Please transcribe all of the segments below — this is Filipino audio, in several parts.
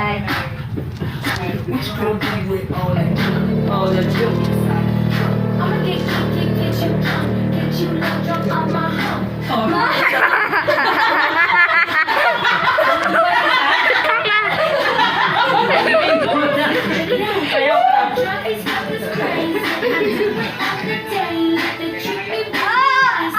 Bye. Oh, that's you. I'ma get you low, drop on my hump. It's not this crazy. I do it all the day. They treat me nice.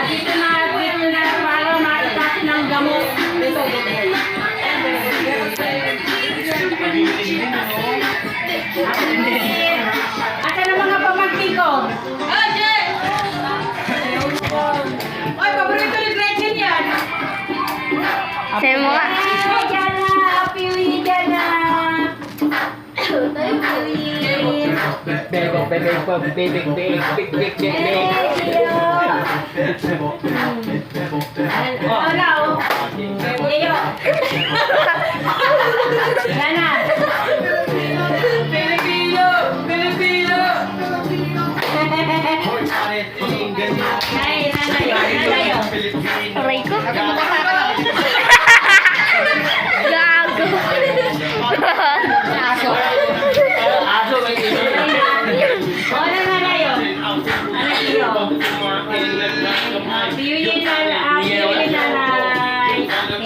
Dito na, para makatake ng gamot. Asa na mga pamangkin ko? Oy, paborito ni Gretchen yan. Sabi mo nga. Hey, Jana! Happy Wee, Jana! Wala, oh. Yayo. Jana. Pilipino! Pilipino! Ay, nanayo. Aray ko. Gago. Aso may Wala nanayo. Ano yun? Happy Wee,